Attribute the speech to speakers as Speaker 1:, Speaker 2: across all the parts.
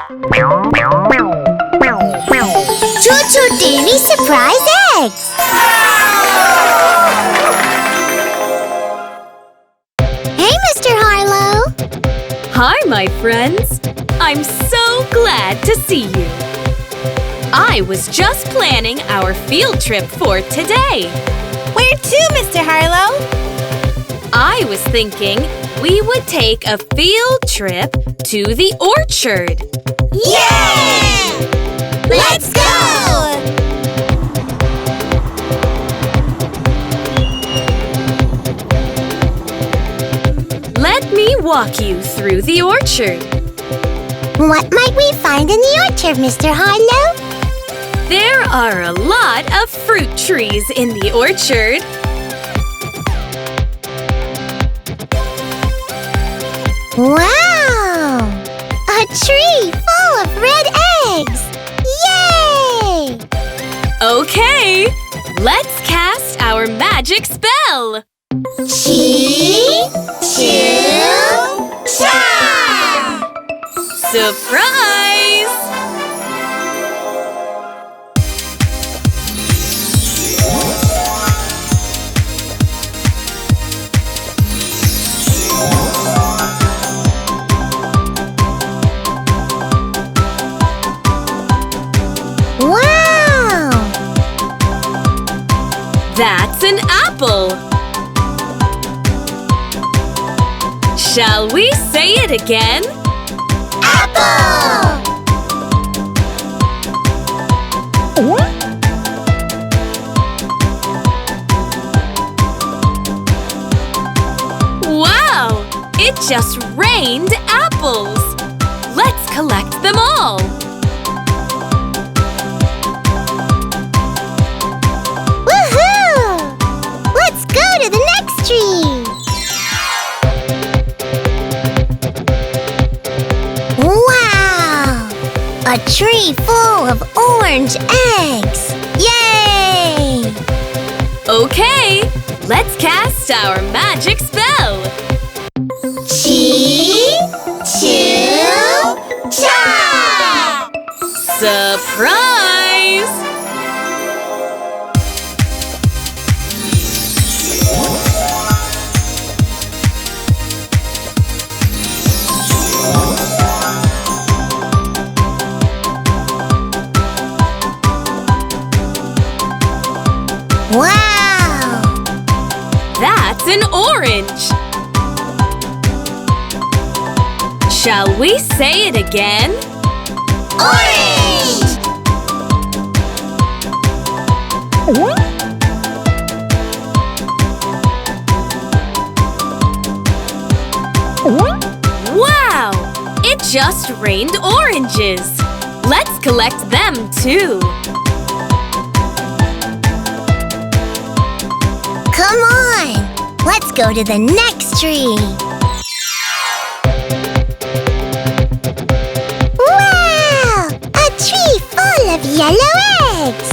Speaker 1: ChuChu Daily Surprise Eggs! Hey, Mr. Harlow!
Speaker 2: Hi, my friends! I'm so glad to see you! I was just planning our field trip for today.
Speaker 1: Where to, Mr. Harlow?
Speaker 2: I was thinking we would take a field trip to the orchard.
Speaker 1: Yeah! Let's go!
Speaker 2: Let me walk you through the orchard.
Speaker 1: What might we find in the orchard, Mr. Harlow?
Speaker 2: There are a lot of fruit trees in the orchard.
Speaker 1: Wow! A tree full of red eggs! Yay!
Speaker 2: Okay, let's cast our magic spell.
Speaker 1: ChuChu!
Speaker 2: Surprise!
Speaker 1: Wow!
Speaker 2: That's an apple. Shall we say it again?
Speaker 1: Apple!
Speaker 2: Wow! It just rained apples. Let's collect them all.
Speaker 1: Woohoo! Let's go to the next tree! Wow! A tree full of orange eggs! Yay!
Speaker 2: Okay, let's cast our magic spell.
Speaker 1: ChuChu!
Speaker 2: Surprise!
Speaker 1: Wow!
Speaker 2: That's an orange. Shall we say it again?
Speaker 1: Orange!
Speaker 2: Wow! It just rained oranges. Let's collect them too.
Speaker 1: Come on! Let's go to the next tree! Wow! A tree full of yellow eggs!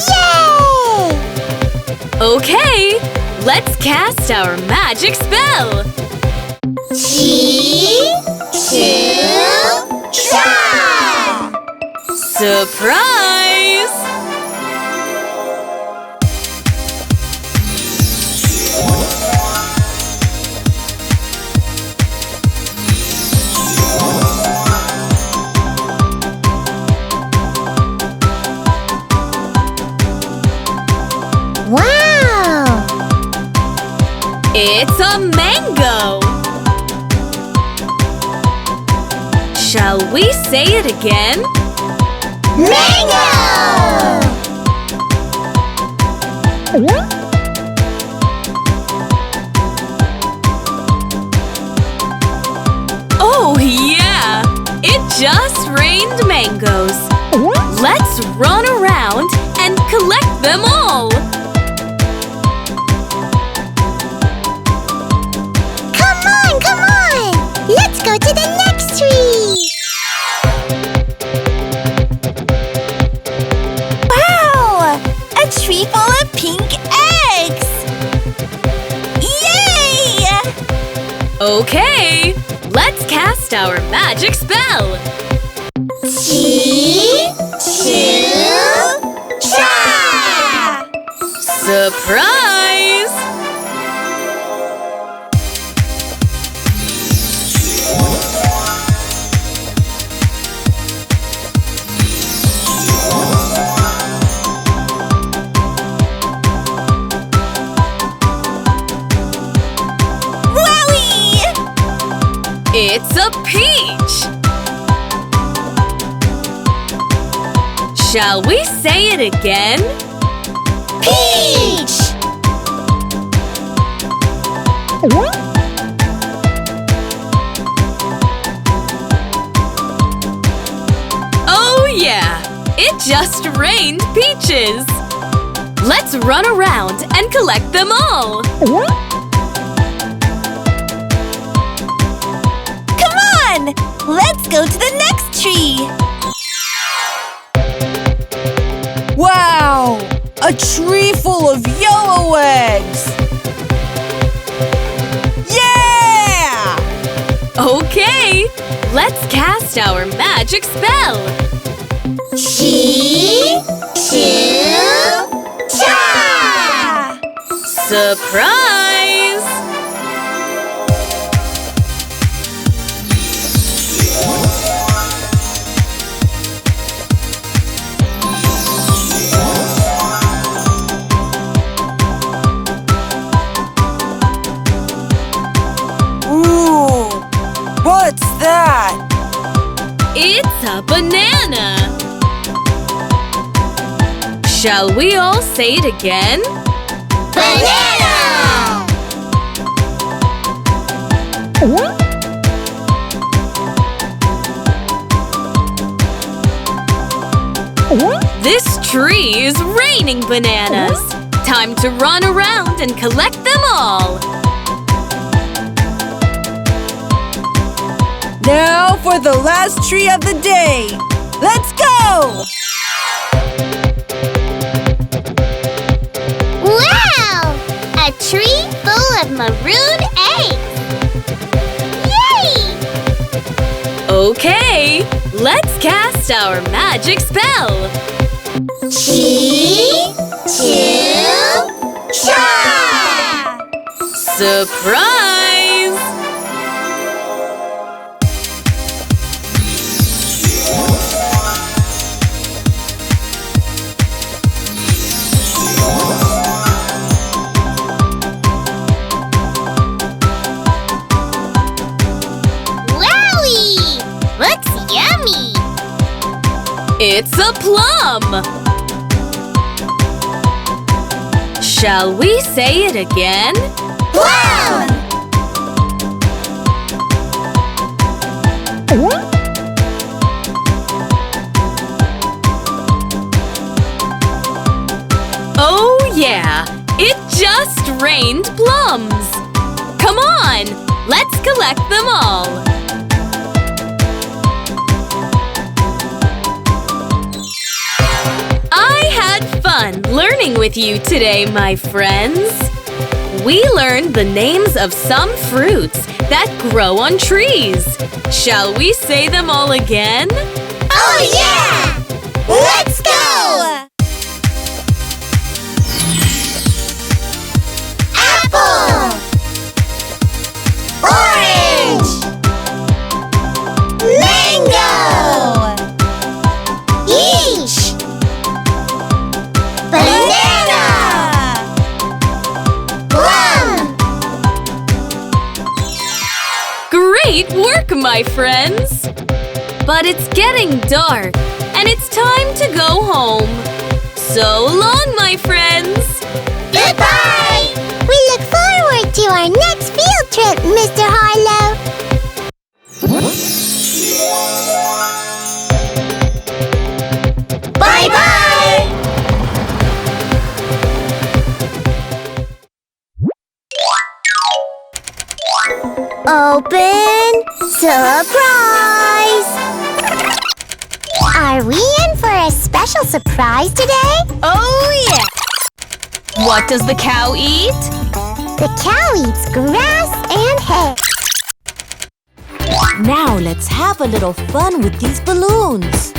Speaker 1: Yay!
Speaker 2: Okay, let's cast our magic spell.
Speaker 1: ChuChu!
Speaker 2: Surprise!
Speaker 1: Wow!
Speaker 2: It's a mango. Shall we say it again?
Speaker 1: Mango!
Speaker 2: Oh yeah! It just rained mangoes. Let's run around and collect them all.
Speaker 1: Come on, come on! Let's go to the next tree! Wow! A tree full of pink eggs! Yay!
Speaker 2: Okay, let's cast cast our magic spell!
Speaker 1: ChuChu!
Speaker 2: Surprise! It's a peach! Shall we say it again?
Speaker 1: Peach!
Speaker 2: Oh yeah! It just rained peaches! Let's run around and collect them all!
Speaker 1: Let's go to the next tree!
Speaker 3: Wow! A tree full of yellow eggs! Yeah!
Speaker 2: Okay! Let's cast our magic spell!
Speaker 1: ChuChu!
Speaker 2: Surprise!
Speaker 3: What's that?
Speaker 2: It's a banana! Shall we all say it again?
Speaker 1: Banana!
Speaker 2: This tree is raining bananas! Time to run around and collect them all!
Speaker 3: Now for the last tree of the day! Let's go!
Speaker 1: Wow! A tree full of maroon eggs! Yay!
Speaker 2: Okay, let's cast our magic spell!
Speaker 1: ChuChu!
Speaker 2: Surprise!
Speaker 1: Wowie! Looks yummy!
Speaker 2: It's a plum! Shall we say it again?
Speaker 1: Plum!
Speaker 2: Oh yeah! It just rained plums! Come on! Let's collect them all! I had fun learning with you today, my friends! We learned the names of some fruits that grow on trees. Shall we say them all again?
Speaker 1: Oh yeah! Let's go! Apple! Orange! Mango! Peach! Banana! Plum!
Speaker 2: Great work, my friends! But it's getting dark, and it's time to go home. So long, my friends!
Speaker 1: Goodbye! We look forward to our next field trip, Mr. Harlow. Bye-bye! Open surprise! Are we in for a special surprise today?
Speaker 2: Oh, yeah! What does the cow eat?
Speaker 1: The cow eats grass and hay.
Speaker 4: Now let's have a little fun with these balloons.